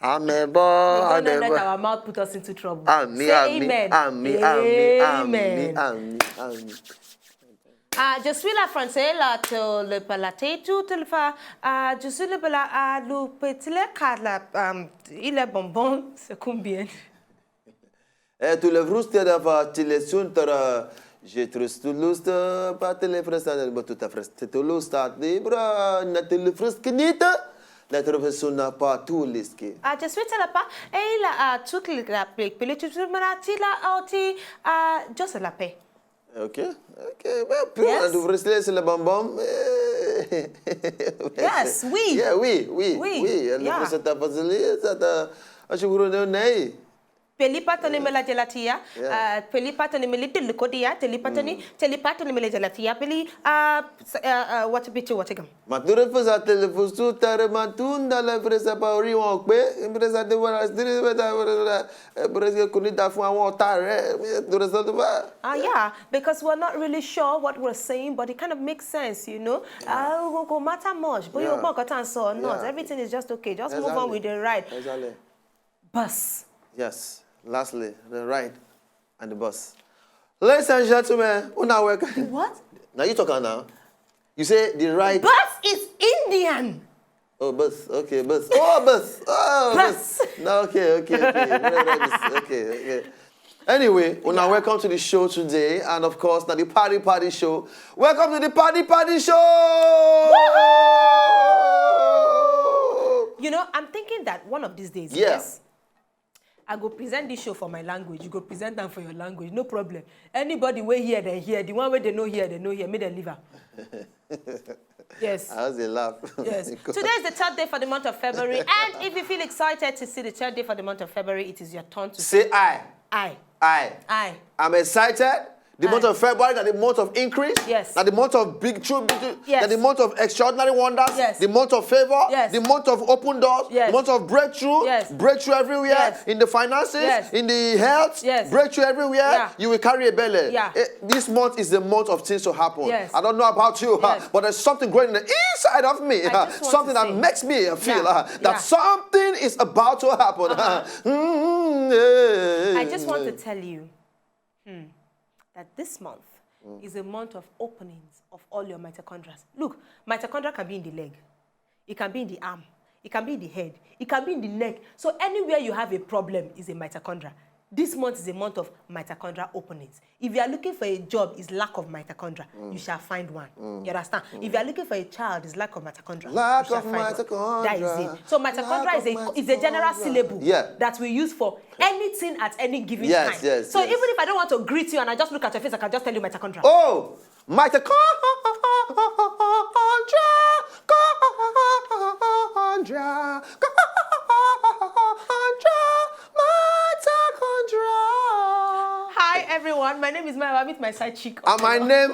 I'm a boy. Don't let our mouth put us into trouble. Say amen. Amen. Je suis la française là le palaté tout le fa. Je suis le bala le petit le cadre il est bonbon c'est combien? Tu le vroeste d'ava tu le sunter je trust tu lust pas te le fresta but tu ta fresta tu lust libra na te le frest knita. La profession n'a pas tout listé. Je suis là pas et il a tout le graphique puis tu me la ti la oti juste la paix. Okay. Yes. Du vresti le bonbon. Yes, oui. Yeah, oui. Le Yeah. presenta facile, ça je vous redonne. Peli patoni me la gelatia, peli patoni me little licodia, teli patoni me la gelatia, peli what a picture what again. Matura fasa telefosu taramatunda la presa pauri won pe, presa de wala stiri beta presa kunita fún àwọn ọ̀tá rẹ̀, do result ba. Yeah, because we're not really sure what we're saying, but it kind of makes sense, you know. Go matter much, but you won't got answer or not. Everything is just okay. Just move on with the ride. Exactly. Bus. Yes. Lastly, the ride and the bus. Ladies and gentlemen, una welcome. What? Now you talking now. You say the ride. Bus is Indian. Oh, bus. Okay, bus. Oh, bus. Oh, Bus. No, okay. Okay. Anyway, una welcome to the show today, and of course, now the party show. Welcome to the party show. You know, I'm thinking that one of these days, Yeah. yes, I go present this show for my language. You go present them for your language. No problem. Anybody way here, they hear. The one way they know here, May they live. Yes. How's it laugh? Yes. Today is the third day for the month of February. And if you feel excited to see the third day for the month of February, it is your turn to say I. I. I'm excited. The month of February, that the month of increase. Yes. That the month of big truth. Yes. That the month of extraordinary wonders. Yes. The month of favor. Yes. The month of open doors. Yes. The month of breakthrough. Yes. Breakthrough everywhere. Yes. In the finances. Yes. In the health. Yes. Breakthrough everywhere. Yeah. You will carry a belly. Yeah. This month is the month of things to happen. Yes. I don't know about you, Yes. but there's something going in the inside of me. just want Something to that say- makes me feel Yeah. that something is about to happen. I just want to tell you that this month is a month of openings of all your mitochondria. Look, mitochondria can be in the leg. It can be in the arm. It can be in the head. It can be in the neck. So anywhere you have a problem is a mitochondria. This month is a month of mitochondria openings. If you are looking for a job, is lack of mitochondria, you shall find one. You understand? If you are looking for a child, is lack of mitochondria. Lack you shall of find one. mitochondria. That is it. So mitochondria is a general syllable that we use for anything at any given time. Yes. So even if I don't want to greet you and I just look at your face, I can just tell you mitochondria. Oh, mitochondria. Hi everyone, my name is Maya. I meet my side chick. And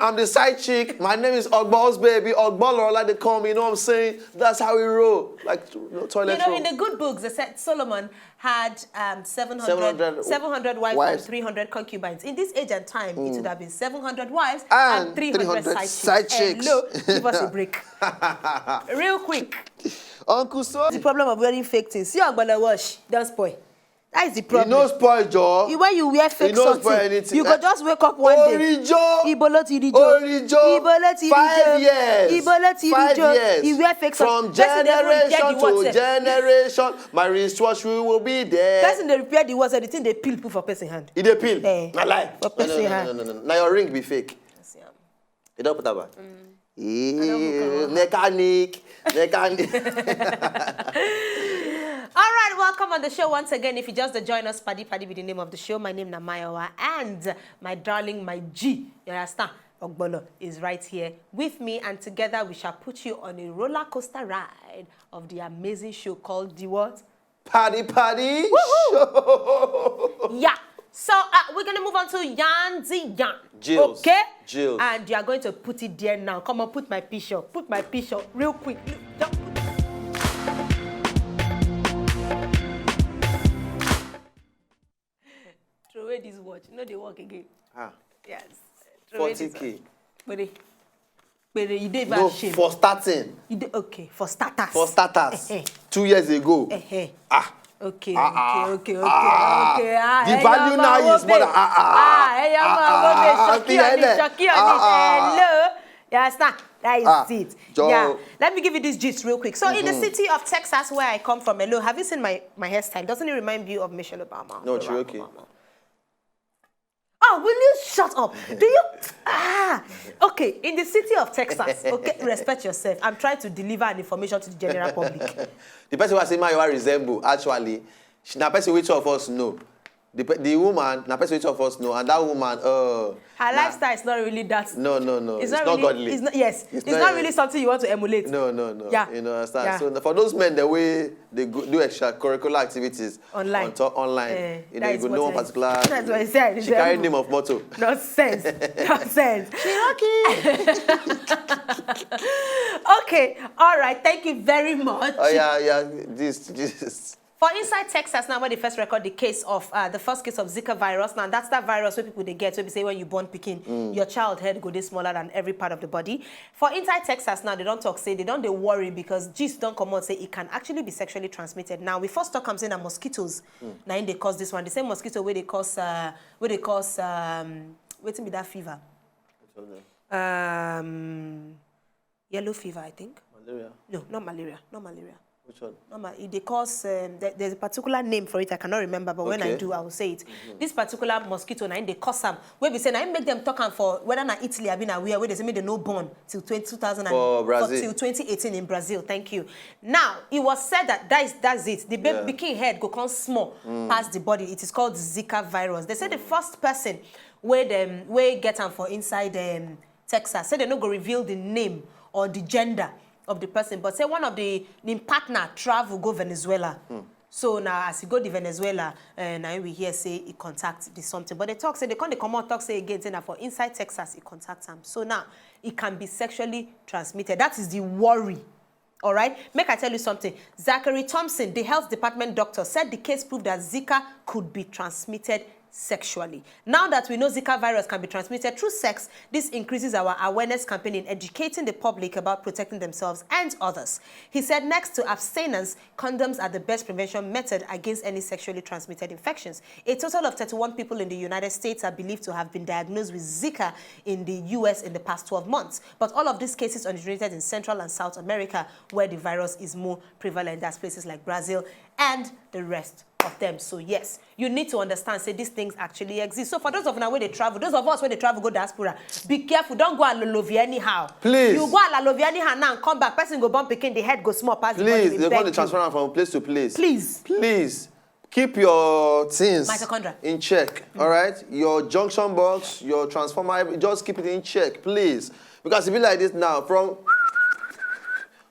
I'm the side chick. My name is Ogbal's baby. Ogbal, like they call me, you know what I'm saying? That's how we roll. Like toilet roll. In the good books, they said Solomon had 700 wives and 300 concubines. In this age and time, it would have been 700 wives and 300 side chicks. Hello, give us a break. Real quick. Uncle So. The problem of wearing fake things. See your gonna wash, don't spoil. That is the problem. You know spoil, Joe. When you wear fake something, you could just wake up one day. Orijo. 5 years. 5 years. You wear fake something. From generation to generation, my wristwatch will be there. Person they repair the watch, the thing they peel put for person hand. It a pill. I lie. For person hand. No. Now your ring be fake. You don't put that back. Mechanic. All right, welcome on the show once again. If you just join us, Paddy with the name of the show. My name is Namayawa, and my darling, my G, you understand? Ogbolo is right here with me, and together we shall put you on a roller coaster ride of the amazing show called The What? Paddy Show. Yeah. So we're going to move on to Yan Zi Yan. Jills. Okay? Jills. And you are going to put it there now. Come on, put my picture. Put my picture real quick. Just put that. Throw away this watch. You know they work again. Ah. Yes. Throw away this 40K. watch. Buddy. But you did No, shame. for starting. You did, okay, for starters. For starters. 2 years ago. Okay. Okay. The value now is more than hello. Yes, that is it. Joe. Yeah. Let me give you this gist real quick. So in the city of Texas, where I come from, hello, have you seen my hairstyle? Doesn't it remind you of Michelle Obama? No, Cherokee. Obama? Oh, will you shut up? Do you? Okay, in the city of Texas, okay, respect yourself. I'm trying to deliver an information to the general public. The person who I say Mayowa resemble, actually, the person which of us know. The woman, the person which of us know, and that woman, her lifestyle is not really that. No. It's not really, godly. It's not really something you want to emulate. No. Yeah. You know, understand? Yeah. So for those men, the way they do extracurricular activities online, you know, you go know one particular. That's what I said. She carried name of motto. Nonsense. Okay. All right. Thank you very much. Oh yeah. This. For inside Texas now, where they first record the case of the first case of Zika virus. Now that's that virus where people they get. So we say when you born picking, your child head go this smaller than every part of the body. For inside Texas now, they don't talk say they don't worry because gist don't come out say it can actually be sexually transmitted. Now we first talk comes in that mosquitoes. Now they cause this one. The same mosquito where they cause waiting be that fever. Yellow fever, I think. Malaria. No, not malaria. Which one? They cause, there's a particular name for it, I cannot remember, but when I do, I will say it. This particular mosquito, they cause them. Where we say, I make them talk for whether not Italy have been aware, where they say they no born till 2000 for Brazil. Till 2018 in Brazil. Thank you. Now, it was said that's it. The baby king head go come small past the body. It is called Zika virus. They say the first person where get them for inside Texas, say they no go reveal the name or the gender of the person, but say one of the partner travel go Venezuela. So now as he go to Venezuela, now we hear say he contacts the something. But they talk say they come out talk say again say now for inside Texas he contacts him. So now it can be sexually transmitted. That is the worry. All right, make I tell you something. Zachary Thompson, the health department doctor, said the case proved that Zika could be transmitted sexually. Now that we know Zika virus can be transmitted through sex, this increases our awareness campaign in educating the public about protecting themselves and others. He said next to abstinence, condoms are the best prevention method against any sexually transmitted infections. A total of 31 people in the United States are believed to have been diagnosed with Zika in the U.S. in the past 12 months. But all of these cases originated in Central and South America, where the virus is more prevalent. That's places like Brazil and the rest of them. So yes, you need to understand, say these things actually exist. So for those of now where they travel, those of us where they travel go diaspora, be careful, don't go Alolovia anyhow. Please. You go Alolovia anyhow now and come back, person go bump again, the head go small past the body. Please, they're going to transfer from place to place. Please. Keep your things Mitochondria in check, all right? Your junction box, your transformer, just keep it in check, please. Because if you like this now, from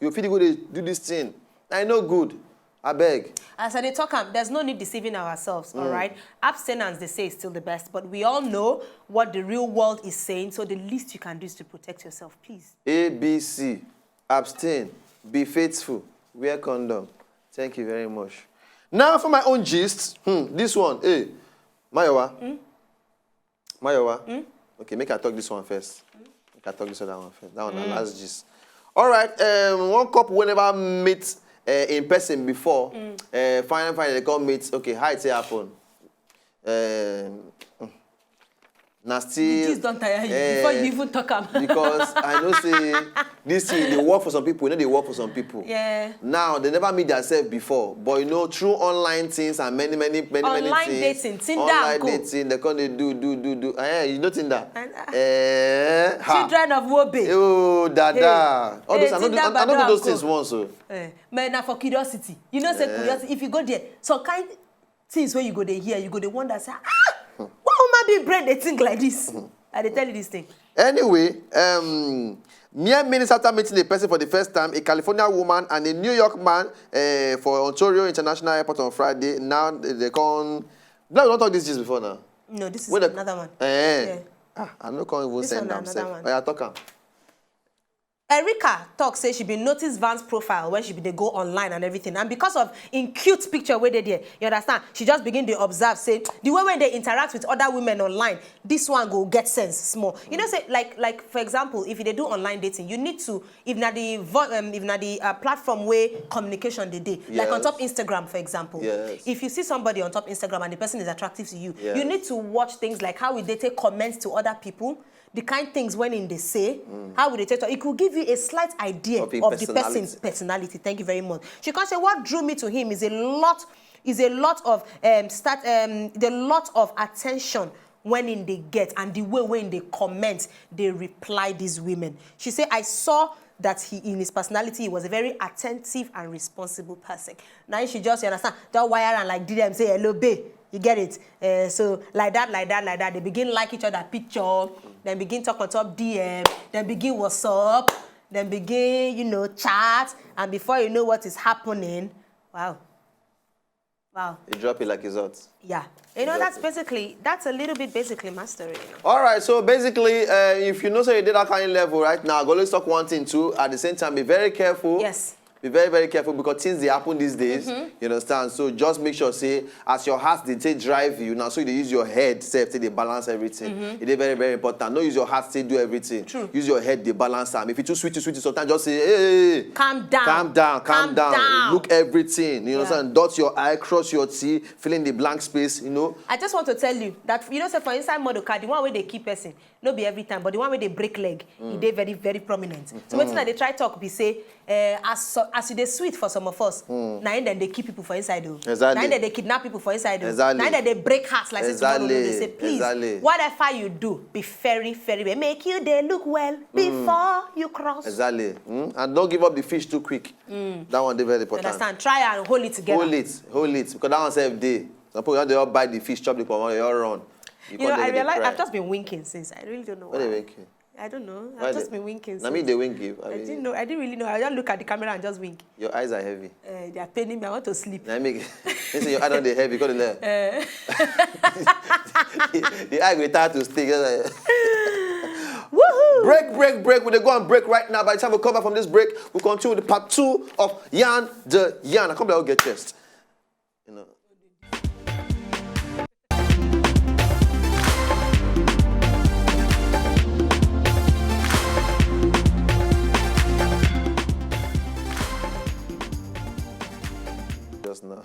you feel go to do this thing, I know good. I beg. As I talk, there's no need deceiving ourselves, all right? Abstinence, they say, is still the best, but we all know what the real world is saying, so the least you can do is to protect yourself, please. ABC, abstain, be faithful, wear condom. Thank you very much. Now for my own gist, this one, Mayowa. Mayowa. Okay, make I talk this one first. Make I talk this other one first. That one, the last gist. All right, one couple whenever meet in person before, finally they come meet, okay, how it happen? Now still, Please don't tire you before you even talk about. because I know say this thing, they work for some people, you know they work for some people. Yeah. Now they never meet themselves before, but you know through online things and many things. Online dating, Tinder online and co. dating, they come they do. You know Tinder. Children of Wobe. Oh, dada. All those, I Tinder, don't do those Badoo, things once. So. Man, now for curiosity. You know, say curiosity. If you go there, some kind things where you go there hear, you go there wonder, say, why woman be brain they think like this? I they tell you this thing. Anyway, mere minutes after meeting a person for the first time, a California woman and a New York man for Ontario International Airport on Friday, now they come. No, we don't talk this just before now. No, this is another one. I don't even This send one, them. another one. I talk them. Erica talk say she been notice Van's profile when she be dey go online and everything, and because of in cute picture where they there, you understand, she just begin to observe say the way when they interact with other women online, this one go get sense small. You know, say like for example, if they do online dating, you need to, if na the platform where communication they do, like on top Instagram for example, if you see somebody on top Instagram and the person is attractive to you, you need to watch things like how will they take comments to other people, the kind things when in they say, how would they take it could give you a slight idea of the person's personality. Thank you very much. She can say what drew me to him is a lot of the lot of attention when in they get and the way when they comment, they reply these women. She said, I saw that he, in his personality, he was a very attentive and responsible person. Now she just, you understand, don't wire and like did them say hello babe. You get it? So like that, they begin like each other picture, then begin talk on top DM, then begin what's up, then begin, you know, chat, and before you know what is happening, wow. You drop it like it's hot. Yeah. You know, that's a little bit basically mastery. You know? All right, so basically, if you know so you did that kind of level right now, go let's talk one thing too. At the same time, be very careful. Yes. Be very, very careful because things they happen these days. You understand? So just make sure, say, as your heart they take drive you now, so you use your head, say, they balance everything. It is very, very important. Don't use your heart to do everything. True. Use your head, they balance them. If you too sweet, sometimes just say, hey, calm down. Calm down. Look everything. You understand? Dot your I, cross your T, fill in the blank space, you know. I just want to tell you that, you know, say for inside model card, the one where they keep person, no be every time, but the one where they break leg, they very, very prominent. So when they try talk, be say, as they sweet for some of us, now then they keep people for inside though. Exactly. Now then they kidnap people for inside though. Exactly. Now then they break hearts like exactly. They say, please, whatever you do, be very, very well. Make you they look well before you cross. Exactly. And don't give up the fish too quick. That one they very important. Understand? Try and hold it together. Hold it. Because that one save day. Some people they all bite the fish, chop the pomon, they all run. You know, I realize I've just been winking since. I really don't know why. What are they winking? I don't know. I've just been winking. I mean, they wink you. I didn't know. I didn't really know. I just look at the camera and just wink. Your eyes are heavy. They are paining me. I want to sleep. I mean, listen, your eyes are heavy. Because the eye will start to stick. Woohoo! Break. We're go and break right now. By the time we come back from this break, we'll continue with part 2 of Yarn the Yarn. I can't believe I'll get chest. You know. Now.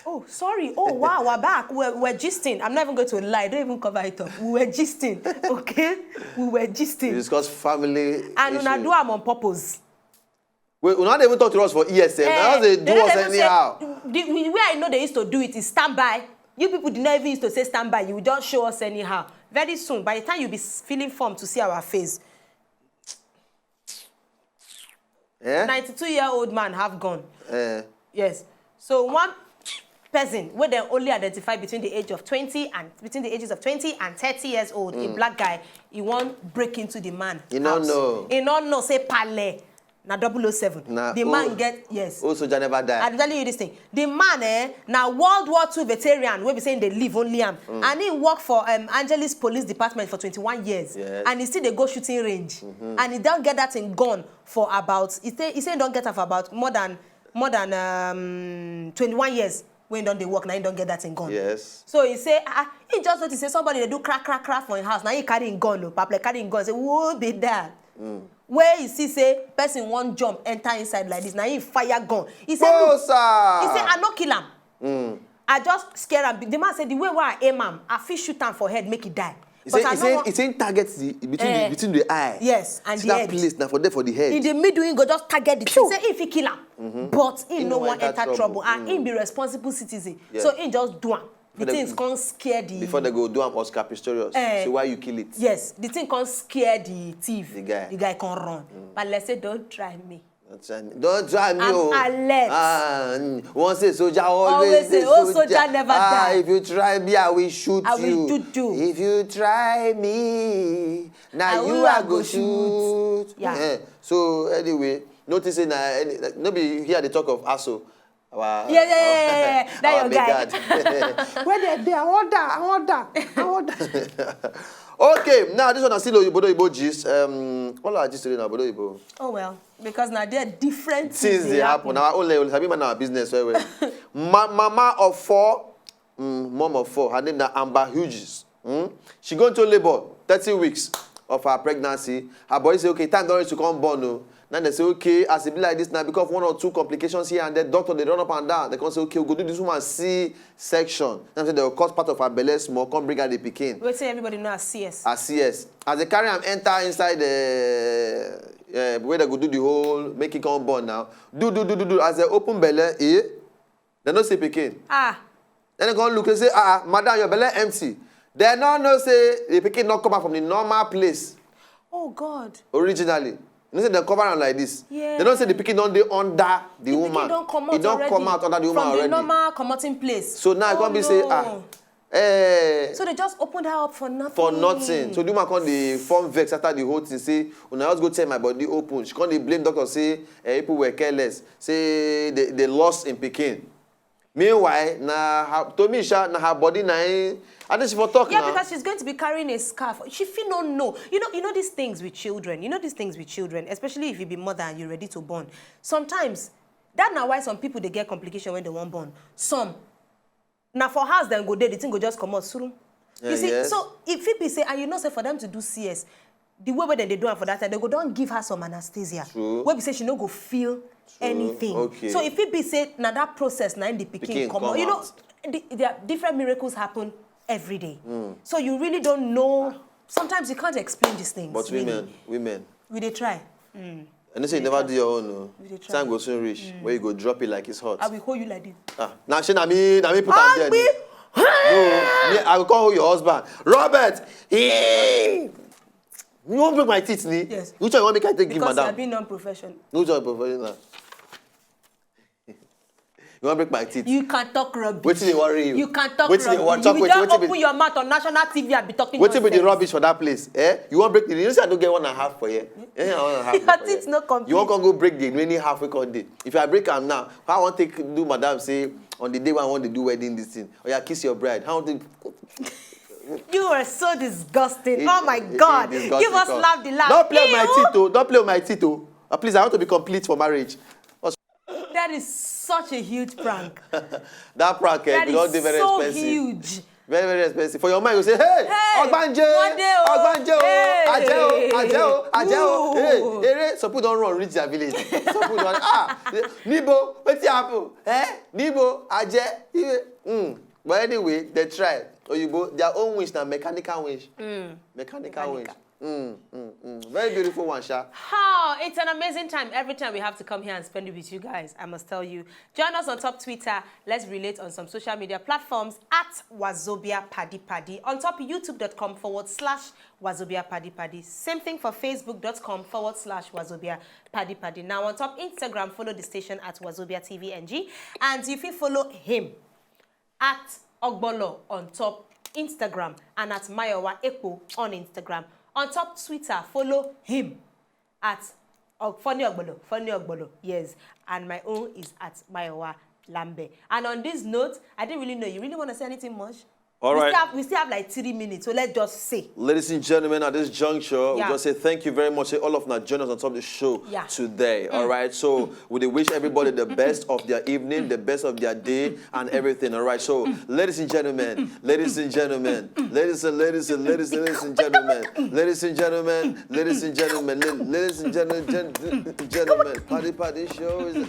Oh, sorry. Oh, wow, we're back. We're gisting. I'm not even going to lie. I don't even cover it up. We were gisting, okay? We were gisting. We discuss family and when I do them on purpose. We not even talk to us for ESM. Now they do us anyhow. The way I know they used to do it is standby. You people did not even used to say standby. You would just show us anyhow. Very soon, by the time you'll be feeling formed to see our face. 92-year-old man have gone. Yes. So one person where they only identify between the ages of 20 and 30 years old, a black guy, he won't break into the man. You don't know. He don't know say pale. Na 007. The man get yes. Also, never died. I'm telling you this thing. The man na World War II veteran. We be saying they live only him, and he work for Angeles Police Department for 21 years. Yes. And he still they go shooting range, and he don't get that thing gone for about. He say don't get it for about more than 21 years. When don't they work now, he don't get that thing gone. Yes. So he say he just notice say somebody they do crack for his house. Now he carrying gun, no, Paple carrying gun. Say who be that? Where you see say person one jump enter inside like this. Now he fire gun. He say look, he say I no kill him. I just scare him. The man said the way where I aim him, I feel shoot him for head make it die. He saying targets between the eye. Yes, and the that head. place now for the head. In the middle, he go just target the thing. Say if he kill him, but he no one enter trouble, and he be responsible citizen. Yeah. So he just do him. The things can't scare the. Before they go do him Oscar Pistorius. So why you kill it? Yes, the thing can't scare the thief. The guy can run. But let's say don't try me. Don't try me. I'm alert. Once a soldier, always a soldier. Soldier never die. If you try me, I will shoot you. I will shoot you. If you try me, now you are go shoot. Yeah. So anyway, noticing nobody hear the talk of ASO. Yeah. That your guy. Where they I order. Okay, now this one is still Oyibo gist. All our gist today now, Oyibo. Oh well, because now there are different things they happen. Now only have been our business well. Mama of 4, mom of 4. Her name is Amber Hughes. She going to labor 30 weeks of her pregnancy. Her body say, okay, time don't to come born. No. Then they say, okay, as it be like this now, because of 1 or 2 complications here and there, doctor, they run up and down. They can say, okay, we'll go do this woman C-section. Then they will cut part of her belly small, come bring her the pikin. Wait till everybody know as CS. As CS. As they carry him enter inside the where they go do the whole, make it come born now. Do. As they open belly, they don't say pikin. Then they go look and say, madam, your belly empty. They don't know say the pikin not come out from the normal place. Oh, God. Originally. You know, say they cover am like this. Yeah. They don't say the pikin don't dey under the woman. The pikin don't come out It don't already come out under the woman from already. the normal commoting place. So now it can't be say, So they just opened her up for nothing. for nothing. So the woman come dey form vex after the whole thing. Say, una just go tell my body open. She come dey blame doctor say people were careless. Say they lost in pikin. Meanwhile, to me, na her body na. I think she for talk now. Yeah, because she's going to be carrying a scarf. She feel no know. You know these things with children. Especially if you be mother and you're ready to born. Sometimes that now why some people they get complication when they want born. Some now for house then go there, the thing go just come out through. You see, yes. so if it be say, and you know say for them to do CS, the way where they do it for that time, they go don't give her some anesthesia. True. Where we say she no go feel anything. Okay. So if it be say now that process now in the pikin come out, you know, there are different miracles happen every day. So you really don't know. Sometimes you can't explain these things. But really. women. We they try. And they say you never do your own. No. dey try. Time go soon reach where you go drop it like it's hot. I will hold you like this. Now she na me put am there. No, I will call hold your husband. Robert, you won't break my teeth, ni? Yes. Which one you want me to take give Because madam? you are being non-professional. Which one professional? You want break my teeth? You can talk rubbish. Wetin dey worry you? You can talk Wetin dey worry- rubbish. talk You will wetin- just wetin be- open your mouth on national TV and be talking Wetin be nonsense. the rubbish for that place? You want break the? You know say I don't get 1.5 for here. I want 1.5 Your for teeth here. no complete. You want to go break the remaining half we can do. If I break am now, how I want to do madam say on the day when I want to do wedding this thing? Or kiss your bride. How I want to? You are so disgusting. Oh my God. Disgusting Give us cause. laugh the laugh. Don't play with my Ew. teeth, oh. Don't play with my teeth, oh. Please, I want to be complete for marriage. That is such a huge prank. That prank, That don't is be very so expensive. huge. Very, very expensive. For your mind, you say, hey, Ogbanje, one day, oh. Ogbanje, Hey. Ajeo. Hey. Some people don't run reach their village. Some people don't, Nibo, what's happen? Nibo, Aje. But anyway, they try. Oyibo, their own wish now, mechanical wish. Mechanical wish. Very beautiful one, Sha. Oh, it's an amazing time. Every time we have to come here and spend it with you guys, I must tell you. Join us on top Twitter. Let's relate on some social media platforms at Wazobia Paddy Paddy. On top youtube.com/Wazobia Paddy Paddy. Same thing for facebook.com/Wazobia Paddy Paddy. Now on top Instagram, follow the station at Wazobia TVNG. And if you follow him at Ogbolo on top Instagram and at Mayowa Ekpo on Instagram. On top Twitter, follow him at Funny Ogbolo, yes. And my own is at Mayowa Lambe. And on this note, I didn't really know. You really want to say anything much? All right. We still have like 3 minutes, so let's just say. Ladies and gentlemen, at this juncture, we Yeah. just say thank you very much. Say all of our journalists on top of the show Yeah. today. All right. So we wish everybody the best of their evening, the best of their day, and everything. All right. So ladies and gentlemen, ladies and gentlemen, ladies and gentlemen, Paddy show is.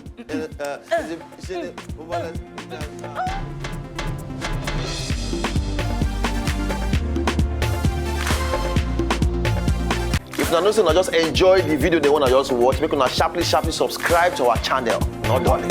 If you know, just enjoy the video they want to just watch, make una sharply subscribe to our channel. No darling.